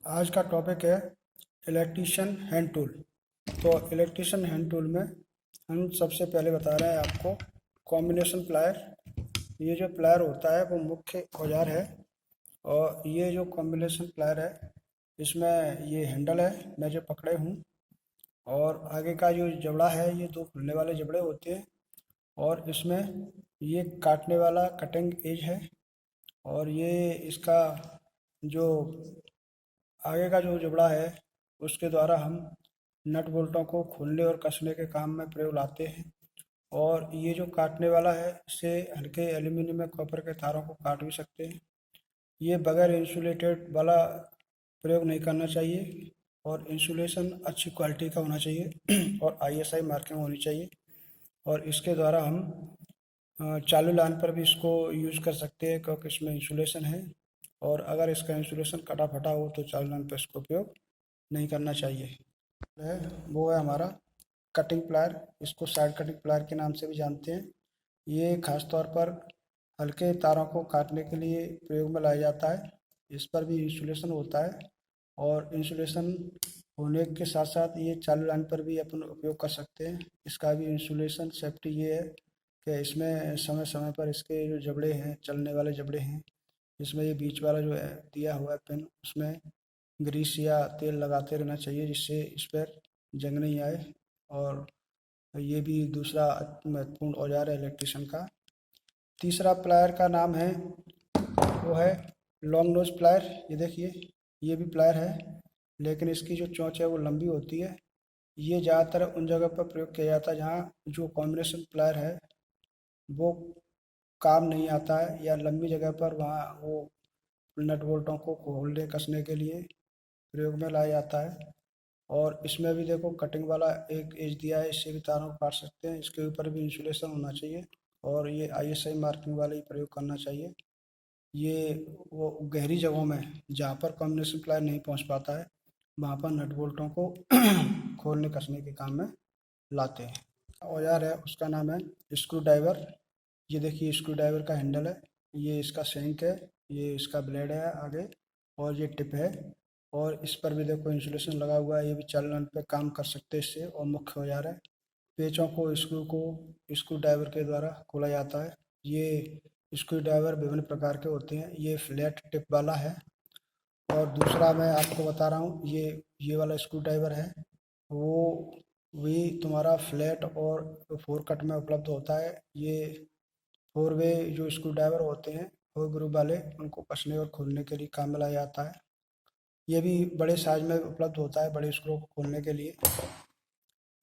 आज का टॉपिक है इलेक्ट्रीशियन हैंड टूल। तो इलेक्ट्रीशियन हैंड टूल में हम सबसे पहले बता रहे हैं आपको कॉम्बिनेशन प्लायर। ये जो प्लायर होता है वो मुख्य औजार है। और ये जो कॉम्बिनेशन प्लायर है इसमें ये हैंडल है मैं जो पकड़े हूँ, और आगे का जो जबड़ा है ये दो खुलने वाले जबड़े होते हैं। और इसमें ये काटने वाला कटिंग एज है। और ये इसका जो आगे का जो जबड़ा है उसके द्वारा हम नट बोल्टों को खोलने और कसने के काम में प्रयोग लाते हैं। और ये जो काटने वाला है इससे हल्के एल्यूमिनियम या कॉपर के तारों को काट भी सकते हैं। ये बगैर इंसुलेटेड वाला प्रयोग नहीं करना चाहिए, और इंसुलेशन अच्छी क्वालिटी का होना चाहिए और आईएसआई मार्किंग होनी चाहिए। और इसके द्वारा हम चालू लाइन पर भी इसको यूज़ कर सकते हैं क्योंकि इसमें इंसुलेशन है। और अगर इसका इंसुलेशन कटा फटा हो तो चालू लाइन पर इसका उपयोग नहीं करना चाहिए। है वो है हमारा कटिंग प्लायर। इसको साइड कटिंग प्लायर के नाम से भी जानते हैं। ये खास तौर पर हल्के तारों को काटने के लिए प्रयोग में लाया जाता है। इस पर भी इंसुलेशन होता है, और इंसुलेशन होने के साथ साथ ये चालू लाइन पर भी अपन उपयोग कर सकते हैं। इसका भी इंसुलेशन सेफ्टी ये है कि इसमें समय समय पर इसके जो जबड़े हैं, चलने वाले जबड़े हैं, इसमें ये बीच वाला जो है दिया हुआ है पिन, उसमें ग्रीस या तेल लगाते रहना चाहिए जिससे इस पर जंग नहीं आए। और ये भी दूसरा महत्वपूर्ण औजार है इलेक्ट्रिशियन का। तीसरा प्लायर का नाम है वो है लॉन्ग नोज प्लायर। ये देखिए, ये भी प्लायर है लेकिन इसकी जो चोंच है वो लंबी होती है। ये ज़्यादातर उन जगह पर प्रयोग किया जाता है जहाँ जो कॉम्बिनेशन प्लायर है वो काम नहीं आता है, या लंबी जगह पर वहाँ वो नट बोल्टों को खोलने कसने के लिए प्रयोग में लाया जाता है। और इसमें भी देखो कटिंग वाला एक एज दिया है, इससे भी तारों को काट सकते हैं। इसके ऊपर भी इंसुलेशन होना चाहिए, और ये आईएसआई मार्किंग वाला ही प्रयोग करना चाहिए। ये वो गहरी जगहों में जहाँ पर कॉम्बिनेशन प्लायर नहीं पहुँच पाता है वहाँ पर नट बोल्टों को खोलने कसने के काम में लाते हैं। औजार है उसका नाम है स्क्रू ड्राइवर। ये देखिए स्क्रू ड्राइवर का हैंडल है, ये इसका शैंक है, ये इसका ब्लेड है आगे, और ये टिप है। और इस पर भी देखो इंसुलेशन लगा हुआ है, ये भी चालान पे काम कर सकते हैं इससे। और मुख्य औजार है। पेचों को स्क्रू ड्राइवर के द्वारा खोला जाता है। ये स्क्रू ड्राइवर विभिन्न प्रकार के होते हैं, ये फ्लैट टिप वाला है। और दूसरा मैं आपको बता रहा हूँ, ये वाला स्क्रू ड्राइवर है वो भी तुम्हारा फ्लैट और फोर कट में उपलब्ध होता है। ये फोर वे जो स्क्रू ड्राइवर होते हैं फोर ग्रुप वाले, उनको कसने और खोलने के लिए काम में लाया जाता है। ये भी बड़े साइज में उपलब्ध होता है बड़े स्क्रू को खोलने के लिए।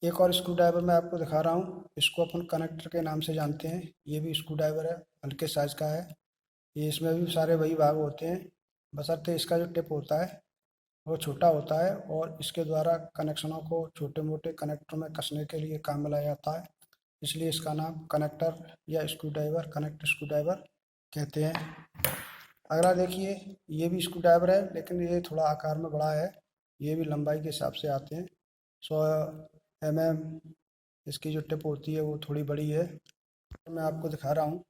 एक और स्क्रू ड्राइवर मैं आपको दिखा रहा हूँ, इसको अपन कनेक्टर के नाम से जानते हैं। ये भी स्क्रू ड्राइवर है, हल्के साइज का है। ये इसमें भी सारे वही भाग होते हैं, बशर्ते इसका जो टिप होता है वो छोटा होता है, और इसके द्वारा कनेक्शनों को छोटे मोटे कनेक्टर में कसने के लिए काम में लाया जाता है। इसलिए इसका नाम कनेक्टर या screw driver, connect screw driver कहते हैं। अगला देखिए, ये भी स्क्रू ड्राइवर है लेकिन ये थोड़ा आकार में बड़ा है। ये भी लंबाई के हिसाब से आते हैं। 100 mm इसकी जो टिप होती है वो थोड़ी बड़ी है। मैं आपको दिखा रहा हूँ,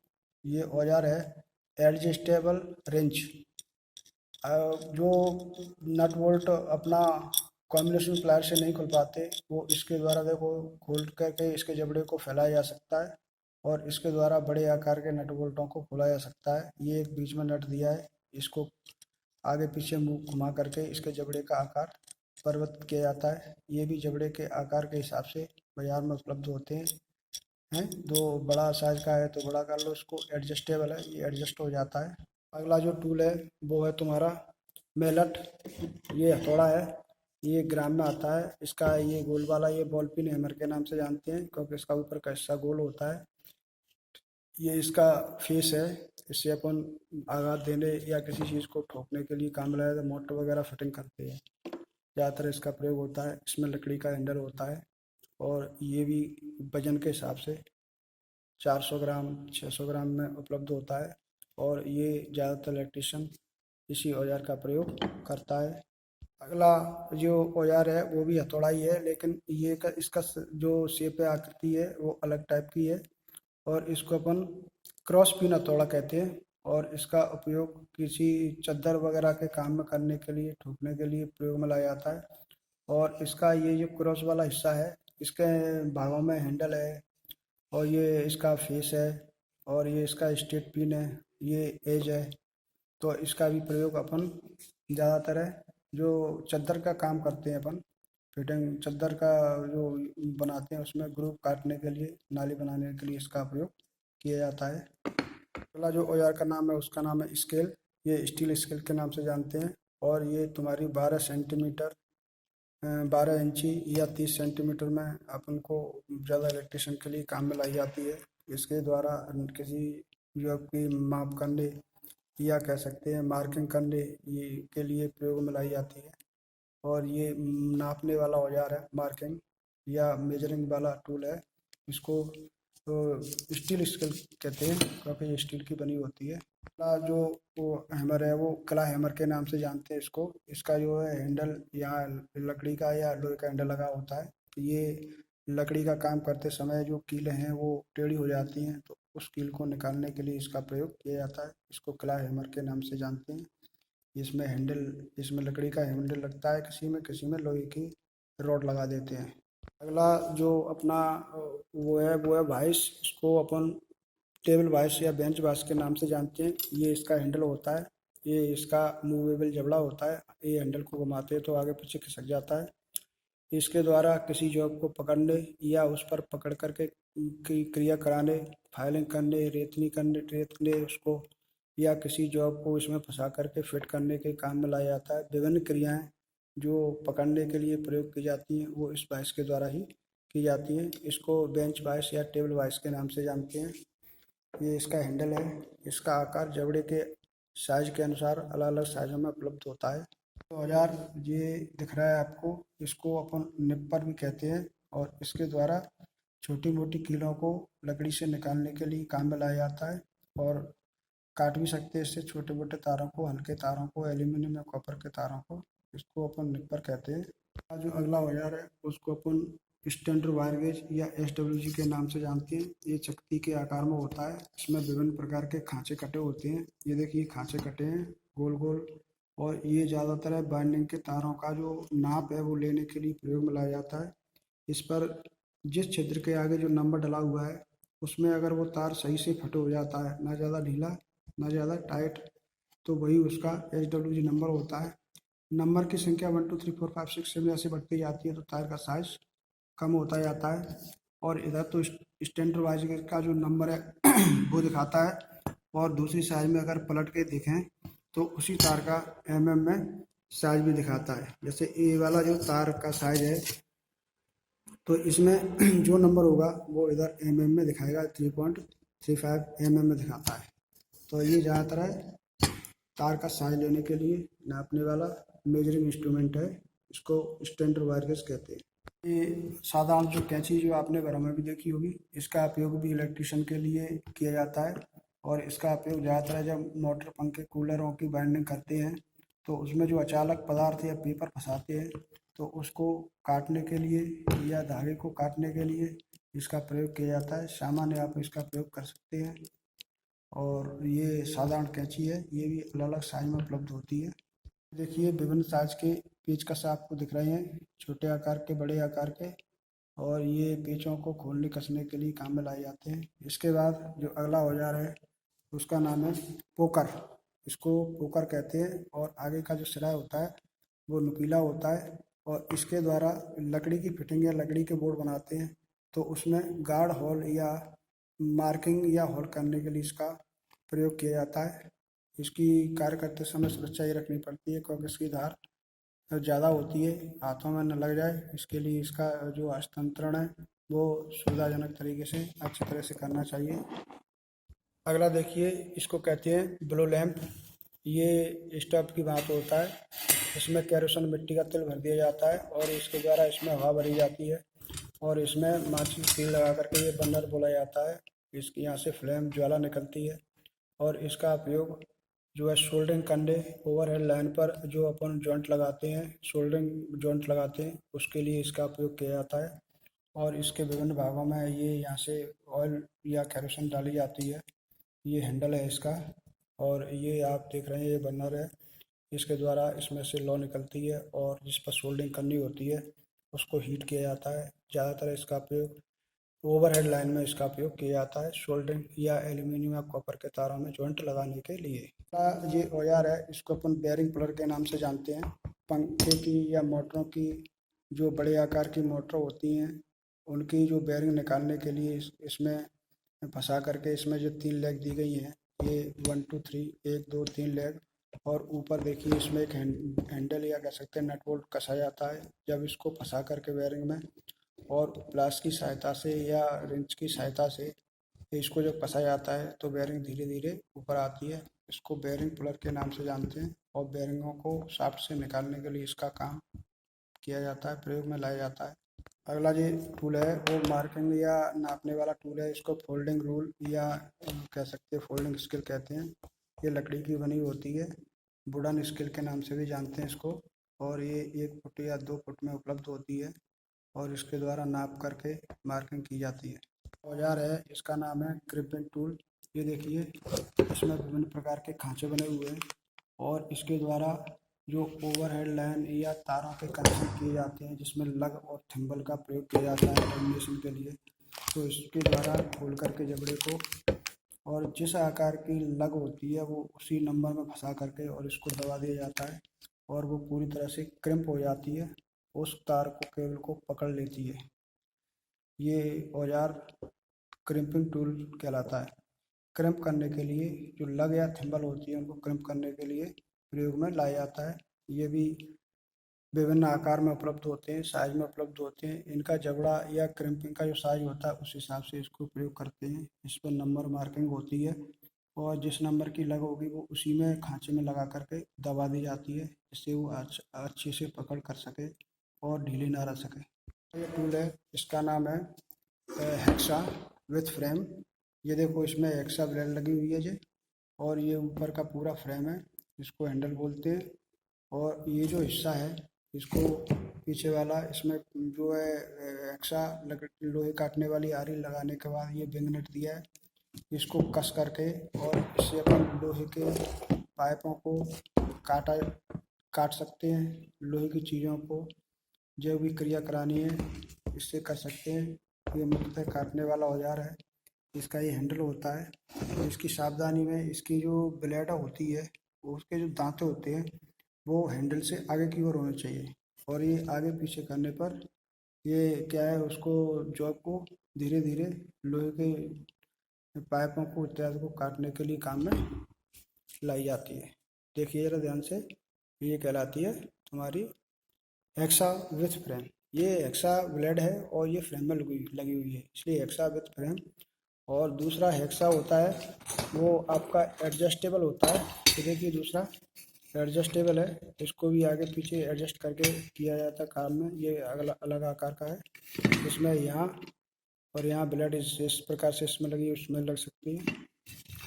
ये औजार है एडजस्टेबल रेंच। जो नट बोल्ट अपना कॉम्बिनेशन प्लायर से नहीं खुल पाते वो इसके द्वारा देखो खोल करके इसके जबड़े को फैलाया जा सकता है, और इसके द्वारा बड़े आकार के नट बोल्टों को खोला जा सकता है। ये एक बीच में नट दिया है, इसको आगे पीछे मुंह घुमा करके इसके जबड़े का आकार परिवर्तित किया जाता है। ये भी जबड़े के आकार के हिसाब से बाजार में उपलब्ध होते हैं। दो बड़ा साइज का है तो बड़ा कर लो, इसको एडजस्टेबल है, ये एडजस्ट हो जाता है। अगला जो टूल है वो है तुम्हारा मेलट। ये हथौड़ा है, ये ग्राम में आता है। इसका ये गोल वाला ये बॉल पिन हैमर के नाम से जानते हैं क्योंकि इसका ऊपर का हिस्सा गोल होता है। ये इसका फेस है, इससे अपन आघात देने या किसी चीज़ को ठोकने के लिए काम में लाया जाता है। मोटर वगैरह फिटिंग करते हैं ज़्यादातर इसका प्रयोग होता है। इसमें लकड़ी का हैंडल होता है, और ये भी वजन के हिसाब से 400 ग्राम 600 ग्राम में उपलब्ध होता है। और ये ज़्यादातर इलेक्ट्रिशियन इसी औजार का प्रयोग करता है। अगला जो औजार है वो भी हथौड़ा ही है, लेकिन इसका जो शेप है आकृति है वो अलग टाइप की है, और इसको अपन क्रॉस पिन हथौड़ा कहते हैं। और इसका उपयोग किसी चद्दर वगैरह के काम में करने के लिए, ठोकने के लिए प्रयोग में लाया जाता है। और इसका ये जो क्रॉस वाला हिस्सा है, इसके भागों में हैंडल है, और ये इसका फेस है, और ये इसका स्टेट पिन है, ये एज है। तो इसका भी प्रयोग अपन ज़्यादातर है, जो चद्दर का काम करते हैं अपन, फिटिंग चद्दर का जो बनाते हैं उसमें ग्रुप काटने के लिए, नाली बनाने के लिए इसका प्रयोग किया जाता है। अगला जो औजार का नाम है उसका नाम है स्केल। ये स्टील स्केल के नाम से जानते हैं, और ये तुम्हारी 12 सेंटीमीटर, 12 इंची या 30 सेंटीमीटर में अपन को ज़्यादा इलेक्ट्रिशियन के लिए काम में लाई जाती है। इसके द्वारा किसी जो की माप करने या कह सकते हैं मार्किंग करने ये के लिए प्रयोग में लाई जाती है। और ये नापने वाला औजार है, मार्किंग या मेजरिंग वाला टूल है। इसको तो स्टील स्केल कहते हैं, क्योंकि ये स्टील की बनी होती है। अगला जो वो हैमर है, वो कला हैमर के नाम से जानते हैं इसको। इसका जो है हैंडल यहाँ लकड़ी का या लोहे का हैंडल लगा होता है। ये लकड़ी का काम करते समय जो कीलें हैं वो टेढ़ी हो जाती हैं, तो उस कील को निकालने के लिए इसका प्रयोग किया जाता है। इसको कला हैमर के नाम से जानते हैं। इसमें हैंडल, इसमें लकड़ी का हैंडल लगता है, किसी में लोहे की रॉड लगा देते हैं। अगला जो अपना वो है वाइस। इसको अपन टेबल वाइस या बेंच वाइस के नाम से जानते हैं। ये इसका हैंडल होता है, ये इसका मूवेबल जबड़ा होता है। ये हैंडल को घुमाते हैं तो आगे पीछे खिसक जाता है। इसके द्वारा किसी जॉब को पकड़ने या उस पर पकड़ करके की क्रिया कराने, फाइलिंग करने, रेतने उसको, या किसी जॉब को इसमें फंसा करके फिट करने के काम में लाया जाता है। विभिन्न क्रियाएं जो पकड़ने के लिए प्रयोग की जाती हैं वो इस बाइस के द्वारा ही की जाती हैं। इसको बेंच बाइस या टेबल बाइस के नाम से जानते हैं। ये इसका हैंडल है। इसका आकार जबड़े के साइज के अनुसार अलग अलग साइजों में उपलब्ध होता है। तो औजार ये दिख रहा है आपको, इसको अपन निप्पर भी कहते हैं, और इसके द्वारा छोटी मोटी कीलों को लकड़ी से निकालने के लिए काम में लाया जाता है। और काट भी सकते हैं इससे छोटे मोटे तारों को, हल्के तारों को, एल्यूमिनियम या कॉपर के तारों को। इसको अपन निप्पर कहते हैं। जो अगला औजार है उसको अपन स्टैंडर्ड वायर गेज या SWG के नाम से जानते हैं। ये चकती के आकार में होता है। इसमें विभिन्न प्रकार के खांचे कटे होते हैं। ये देखिए खांचे कटे हैं गोल गोल, और ये ज़्यादातर है बाइंडिंग के तारों का जो नाप है वो लेने के लिए प्रयोग में लाया जाता है। इस पर जिस छिद्र के आगे जो नंबर डला हुआ है उसमें अगर वो तार सही से फिट हो जाता है, ना ज़्यादा ढीला ना ज़्यादा टाइट, तो वही उसका SWG नंबर होता है। नंबर की संख्या 1 2 3 4 5 6 7 ऐसे बढ़ती जाती है तो तार का साइज कम होता जाता है। और इधर तो स्टैंडर्ड वाइज का जो नंबर है वो दिखाता है, और दूसरी साइड में अगर पलट के देखें तो उसी तार का में साइज भी दिखाता है। जैसे ये वाला जो तार का साइज है तो इसमें जो नंबर होगा वो इधर में दिखाएगा, 3.35 में दिखाता है। तो ये ज़्यादातर है तार का साइज लेने के लिए नापने वाला मेजरिंग इंस्ट्रूमेंट है। इसको स्टैंडर्ड वायर गेज कहते हैं। ये साधारण जो कैंची जो आपने घरों में भी देखी होगी, इसका उपयोग भी इलेक्ट्रिशियन के लिए किया जाता है। और इसका उपयोग ज़्यादातर जब मोटर पंखे कूलरों की वाइंडिंग करते हैं तो उसमें जो अचालक पदार्थ या पेपर फंसाते हैं तो उसको काटने के लिए या धागे को काटने के लिए इसका प्रयोग किया जाता है। सामान्य आप इसका प्रयोग कर सकते हैं। और ये साधारण कैंची है, ये भी अलग अलग साइज में उपलब्ध होती है। देखिए विभिन्न साइज के पेचकस आपको दिख रहे हैं, छोटे आकार के, बड़े आकार के, और ये पेचों को खोलने कसने के लिए काम में लाए जाते हैं। इसके बाद जो अगला औजार है उसका नाम है पोकर। इसको पोकर कहते हैं, और आगे का जो सिरा होता है वो नुकीला होता है। और इसके द्वारा लकड़ी की फिटिंग या लकड़ी के बोर्ड बनाते हैं तो उसमें गार्ड होल या मार्किंग या होल करने के लिए इसका प्रयोग किया जाता है। इसकी कार्य करते समय सुरक्षा ये रखनी पड़ती है क्योंकि इसकी धार ज़्यादा होती है, हाथों में न लग जाए। इसके लिए इसका जो हस्तांतरण है वो सुविधाजनक तरीके से अच्छी तरह से करना चाहिए। अगला देखिए, इसको कहते हैं ब्लो लैंप। ये स्टोव की भांति होता है। इसमें केरोसिन मिट्टी का तेल भर दिया जाता है और इसके द्वारा इसमें हवा भरी जाती है, और इसमें माचिस तेल लगा करके ये बर्नर बोला जाता है। इसकी यहाँ से फ्लेम ज्वाला निकलती है। और इसका उपयोग जो है सोल्डरिंग करने, ओवरहेड लाइन पर जो अपन जॉइंट लगाते हैं, सोल्डरिंग जॉइंट लगाते हैं, उसके लिए इसका उपयोग किया जाता है। और इसके विभिन्न भागों में ये यहाँ से ऑयल या केरोसिन डाली जाती है। ये हैंडल है इसका, और ये आप देख रहे हैं ये बर्नर है, इसके द्वारा इसमें से लौ निकलती है और जिस पर सोल्डिंग करनी होती है उसको हीट किया जाता है। ज़्यादातर इसका उपयोग ओवरहेड लाइन में इसका उपयोग किया जाता है सोल्डरिंग या एल्यूमिनियम या कॉपर के तारों में जॉइंट लगाने के लिए। ये औजार है, इसको अपन बेयरिंग प्लग के नाम से जानते हैं। पंखे की या मोटरों की जो बड़े आकार की मोटर होती हैं उनकी जो बेयरिंग निकालने के लिए इसमें फंसा करके इसमें जो 3 लेग दी गई हैं, ये 1 2 3 1 2 3 लेग, और ऊपर देखिए इसमें एक हैंडल या कह सकते हैं नट बोल्ट कसा जाता है। जब इसको फंसा करके बेयरिंग में और प्लास की सहायता से या रिंच की सहायता से इसको जब कसा जाता है तो बेयरिंग धीरे धीरे ऊपर आती है। इसको बेयरिंग पुलर के नाम से जानते हैं और बेयरिंगों को शाफ्ट से निकालने के लिए इसका काम किया जाता है, प्रयोग में लाया जाता है। अगला जो टूल है वो मार्किंग या नापने वाला टूल है। इसको फोल्डिंग रूल या कह सकते हैं फोल्डिंग स्केल कहते हैं। ये लकड़ी की बनी होती है, वुडन स्केल के नाम से भी जानते हैं इसको, और ये 1 फुट या 2 फुट में उपलब्ध होती है और इसके द्वारा नाप करके मार्किंग की जाती है। औजार है, इसका नाम है क्रिपिंग टूल। ये देखिए इसमें विभिन्न प्रकार के खांचे बने हुए हैं और इसके द्वारा जो ओवरहेड लाइन या तारों के कनेक्शन किए जाते हैं जिसमें लग और थिम्बल का प्रयोग किया जाता है टर्मिनेशन के लिए, तो इसके द्वारा खोल करके जबड़े को और जिस आकार की लग होती है वो उसी नंबर में फंसा करके और इसको दबा दिया जाता है और वो पूरी तरह से क्रिम्प हो जाती है, उस तार को केबल को पकड़ लेती है। ये औजार क्रिम्पिंग टूल कहलाता है। क्रैम्प करने के लिए जो लग या थिम्बल होती है उनको क्रैम्प करने के लिए प्रयोग में लाया जाता है। ये भी विभिन्न आकार में उपलब्ध होते हैं, साइज में उपलब्ध होते हैं। इनका जबड़ा या क्रैम्पिंग का जो साइज होता है उस हिसाब से इसको प्रयोग करते हैं। इस पर नंबर मार्किंग होती है और जिस नंबर की लग होगी वो उसी में खांचे में लगा करके दबा दी जाती है जिससे वो अच्छे से पकड़ कर सके और ढीली ना रह सके। ये टूल है, इसका नाम है हेक्सा विथ फ्रेम। ये देखो इसमें हेक्सा ब्लेड लगी हुई है जी, और ये ऊपर का पूरा फ्रेम है, इसको हैंडल बोलते हैं। और ये जो हिस्सा है इसको पीछे वाला इसमें जो है हेक्सा लोहे काटने वाली आरी लगाने के बाद ये बिंग नट दिया है। इसको कस करके और इससे अपन लोहे के पाइपों को काट सकते हैं। लोहे की चीज़ों को जो भी क्रिया करानी है इससे कर सकते हैं। ये मुख्यतः काटने वाला औजार है। इसका ये हैंडल होता है, तो इसकी सावधानी में इसकी जो ब्लेड होती है उसके जो दांते होते हैं वो हैंडल से आगे की ओर होने चाहिए, और ये आगे पीछे करने पर ये क्या है उसको जॉब को धीरे धीरे लोहे के पाइपों को इत्यादि को काटने के लिए काम में लाई जाती है। देखिए जरा ध्यान से, ये कहलाती है तुम्हारी हेक्सा विथ फ्रेम। ये हेक्सा ब्लेड है और ये फ्रेम में लगी हुई है, इसलिए हेक्सा विथ फ्रेम। और दूसरा हेक्सा होता है वो आपका एडजस्टेबल होता है। तो देखिए दूसरा एडजस्टेबल है, इसको भी आगे पीछे एडजस्ट करके किया जाता है काम में। ये अगला अलग आकार का है, इसमें यहाँ और यहाँ ब्लेड इस प्रकार से इसमें लगी उसमें लग सकती है।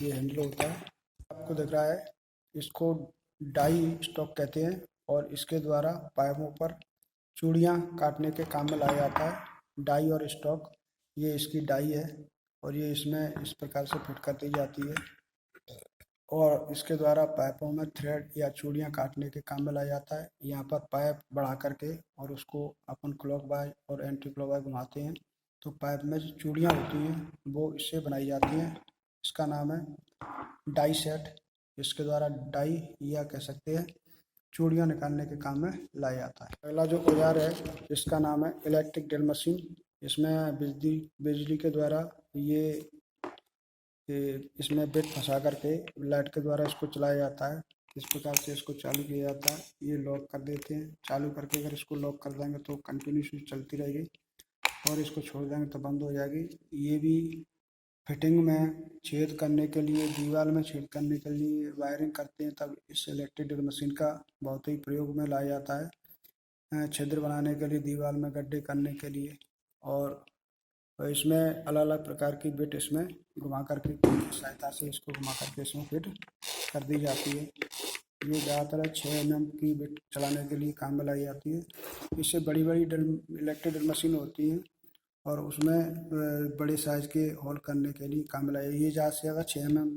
ये हैंडल होता है, आपको दिख रहा है, इसको डाई स्टॉक कहते हैं और इसके द्वारा पाइपों पर चूड़ियाँ काटने के काम में लाया जाता है। डाई और स्टॉक, ये इसकी डाई है और ये इसमें इस प्रकार से फिट कर दी जाती है और इसके द्वारा पाइपों में थ्रेड या चूड़ियाँ काटने के काम में लाया जाता है। यहाँ पर पाइप बढ़ा करके और उसको अपन क्लॉकवाइज और एंटी क्लॉकवाइज घुमाते हैं तो पाइप में जो चूड़ियाँ होती हैं वो इससे बनाई जाती हैं। इसका नाम है डाई सेट। इसके द्वारा डाई या कह सकते हैं चूड़ियाँ निकालने के काम में लाया जाता है। अगला जो औजार है इसका नाम है इलेक्ट्रिक ड्रिल मशीन। इसमें बिजली के द्वारा इसमें बिट फंसा करके लाइट के द्वारा इसको चलाया जाता है। इस प्रकार से इसको चालू किया जाता है। ये लॉक कर देते हैं, चालू करके अगर इसको लॉक कर देंगे तो कंटिन्यूसली चलती रहेगी और इसको छोड़ देंगे तो बंद हो जाएगी। ये भी फिटिंग में छेद करने के लिए, दीवार में छेद करने के लिए वायरिंग करते हैं तब इस इलेक्ट्रिक ड्रिल मशीन का बहुत ही प्रयोग में लाया जाता है। छिद्र बनाने के लिए, दीवार में गड्ढे करने के लिए, और इसमें अलग अलग प्रकार की बिट इसमें घुमा करके सहायता से इसको घुमा करके इसमें फिट कर दी जाती है। ये ज़्यादातर 6 mm की बिट चलाने के लिए काम में लाई जाती है। इससे बड़ी बड़ी इलेक्ट्रिक ड्रिल मशीन होती हैं और उसमें बड़े साइज़ के होल करने के लिए काम में लाई, ये ज़्यादा से ज़्यादा 6 mm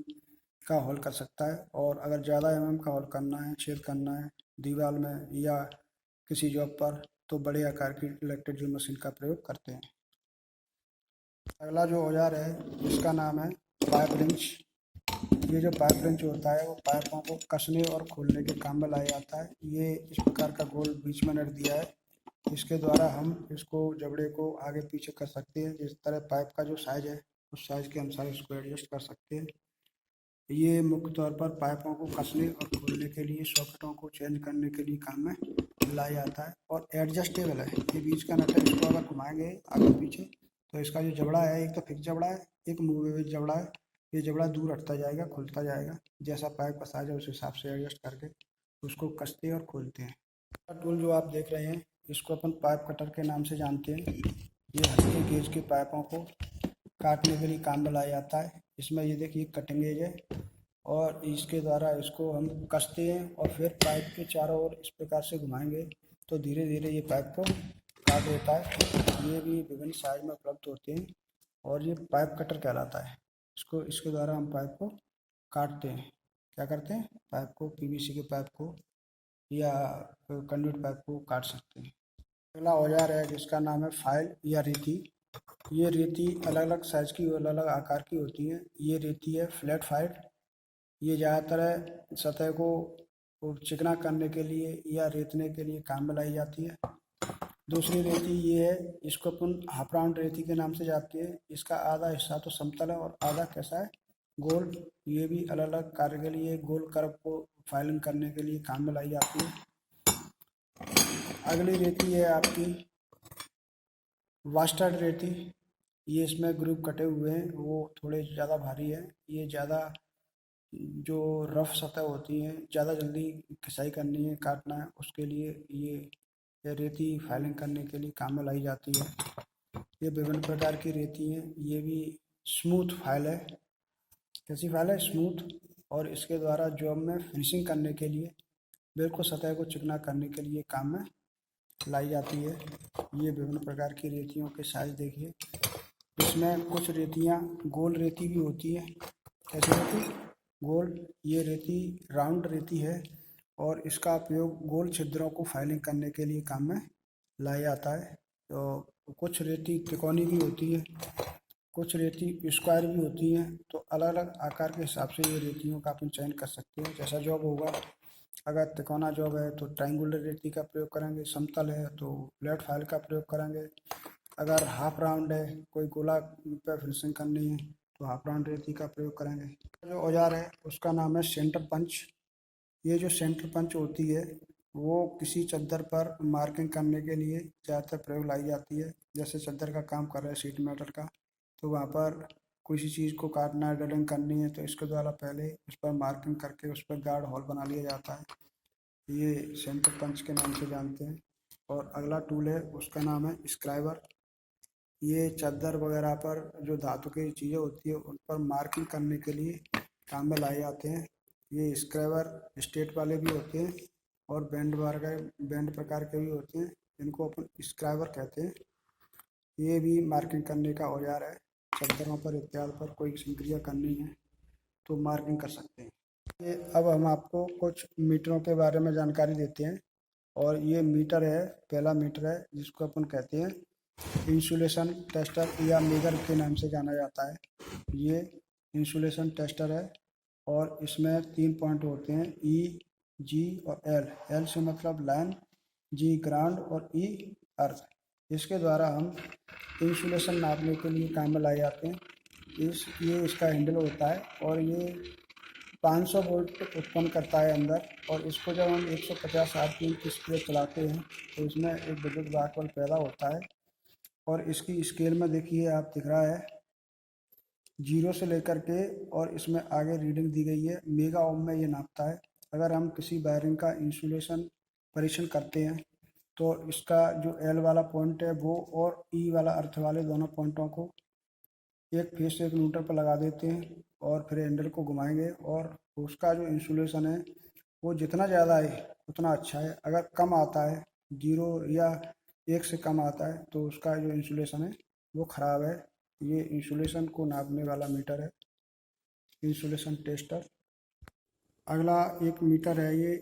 का होल कर सकता है। और अगर ज़्यादा का होल करना है, छेद करना है दीवार में या किसी जॉब पर, तो बड़े आकार की इलेक्ट्रिक ड्रिल मशीन का प्रयोग करते हैं। अगला जो औजार है इसका नाम है पाइप रिंच। ये जो पाइप रिंच होता है वो पाइपों को कसने और खोलने के काम में लाया जाता है। ये इस प्रकार का गोल बीच में नट दिया है, इसके द्वारा हम इसको जबड़े को आगे पीछे कर सकते हैं। जिस तरह पाइप का जो साइज है उस साइज के अनुसार इसको एडजस्ट कर सकते हैं। ये मुख्य तौर पर पाइपों को कसने और खोलने के लिए, सॉकेटों को चेंज करने के लिए काम में लाया जाता है। और एडजस्टेबल है, ये बीच का नट है, इसको अगर घुमाएंगे आगे पीछे तो इसका जो जबड़ा है एक तो फिक्स जबड़ा है, एक मूवेबल जबड़ा है। ये जबड़ा दूर हटता जाएगा, खुलता जाएगा, जैसा पाइप का साइज है उस हिसाब से एडजस्ट करके उसको कसते और खोलते हैं। टूल जो आप देख रहे हैं इसको अपन पाइप कटर के नाम से जानते हैं। ये हल्के गेज के पाइपों को काटने के लिए काम में लाया जाता है। इसमें ये देखिए कटिंग गेज है और इसके द्वारा इसको हम कसते हैं और फिर पाइप के चारों ओर इस प्रकार से घुमाएंगे तो धीरे धीरे ये पाइप को काट देता है। ये भी विभिन्न साइज में उपलब्ध होते हैं और ये पाइप कटर कहलाता है। इसके द्वारा हम पाइप को काटते हैं। क्या करते हैं, पाइप को, पीवीसी के पाइप को या कंडक्ट पाइप को काट सकते हैं। अगला औजार है जिसका नाम है फाइल या रेती। ये रेती अलग अलग साइज की और अलग अलग आकार की होती है। ये रेती है फ्लैट फाइल। ये ज़्यादातर सतह को चिकना करने के लिए या रेतने के लिए काम में लाई जाती है। दूसरी रेती ये है, इसको अपन हाफ राउंड रेती के नाम से जानते हैं। इसका आधा हिस्सा तो समतल है और आधा कैसा है, गोल। ये भी अलग अलग कार्य के लिए, गोल कर्व को फाइलिंग करने के लिए काम में लाई जाती है। अगली रेती है आपकी वास्टर्ड रेती। ये इसमें ग्रुप कटे हुए हैं, वो थोड़े ज़्यादा भारी है। ये ज़्यादा जो रफ सतह होती हैं, ज़्यादा जल्दी खिसाई करनी है, काटना है, उसके लिए ये रेती फाइलिंग करने के लिए काम में लाई जाती है। ये विभिन्न प्रकार की रेती हैं। ये भी स्मूथ फाइल है। कैसी फाइल है, स्मूथ। और इसके द्वारा जॉब में फिनिशिंग करने के लिए, बिल्कुल सतह को चिकना करने के लिए काम में लाई जाती है। ये विभिन्न प्रकार की रेतियों के साइज देखिए। इसमें कुछ रेतियाँ गोल रेती भी होती है। कैसी रेती, गोल। ये रेती राउंड रेती है और इसका उपयोग गोल छिद्रों को फाइलिंग करने के लिए काम में लाया जाता है। तो कुछ रेती तिकोनी भी होती है, कुछ रेती स्क्वायर भी होती हैं। तो अलग अलग आकार के हिसाब से ये रेतियों का अपन चयन कर सकते हैं, जैसा जॉब होगा। अगर तिकोना जॉब है तो ट्रायंगुलर रेती का प्रयोग करेंगे, समतल है तो फ्लैट फाइल का प्रयोग करेंगे। अगर हाफ राउंड है, कोई गोला पे फिनिशिंग करनी है, तो हाफ राउंड रेती का प्रयोग करेंगे। जो औजार है उसका नाम है सेंटर पंच। ये जो सेंटर पंच होती है वो किसी चद्दर पर मार्किंग करने के लिए ज़्यादातर प्रयोग लाई जाती है। जैसे चद्दर का काम कर रहे हैं शीट मेटल का, तो वहाँ पर किसी चीज़ को काटना है, ड्रिलिंग करनी है, तो इसके द्वारा पहले उस पर मार्किंग करके उस पर गार्ड होल बना लिया जाता है। ये सेंटर पंच के नाम से जानते हैं। और अगला टूल है उसका नाम है स्क्राइबर। ये चादर वगैरह पर जो धातु की चीज़ें होती है उन पर मार्किंग करने के लिए काम में लाए जाते हैं। ये स्क्राइबर स्ट्रेट वाले भी होते हैं और बैंड प्रकार के भी होते हैं, इनको अपन स्क्राइबर कहते हैं। ये भी मार्किंग करने का औजार है। चादरों पर इत्यादि पर कोई संक्रिया करनी है तो मार्किंग कर सकते हैं। ये अब हम आपको कुछ मीटरों के बारे में जानकारी देते हैं। और ये मीटर है, पहला मीटर है जिसको अपन कहते हैं इंसुलेशन टेस्टर या मेगर के नाम से जाना जाता है। ये इंसुलेशन टेस्टर है और इसमें 3 पॉइंट होते हैं, ई, जी और एल। एल से मतलब लाइन, जी ग्राउंड और ई अर्थ। इसके द्वारा हम इंसुलेशन नापने के लिए काम में लाए जाते हैं। ये इसका हैंडल होता है और ये 500 वोल्ट उत्पन्न करता है अंदर। और इसको जब हम 150 आरपीएम की स्पीड चलाते हैं तो इसमें एक विद्युत वाट पैदा होता है। और इसकी स्केल में देखिए, आप दिख रहा है 0 से लेकर के, और इसमें आगे रीडिंग दी गई है, मेगा ओम में ये नापता है। अगर हम किसी वायरिंग का इंसुलेशन परीक्षण करते हैं तो इसका जो एल वाला पॉइंट है वो और ई वाला अर्थ वाले दोनों पॉइंटों को एक फेस से एक न्यूट्रल पर लगा देते हैं और फिर हैंडल को घुमाएंगे और उसका जो इंसुलेशन है वो जितना ज़्यादा है उतना अच्छा है। अगर कम आता है, 0 या 1 से कम आता है, तो उसका जो इंसुलेशन है वो ख़राब है। ये इंसुलेशन को नापने वाला मीटर है, इंसुलेशन टेस्टर। अगला एक मीटर है, ये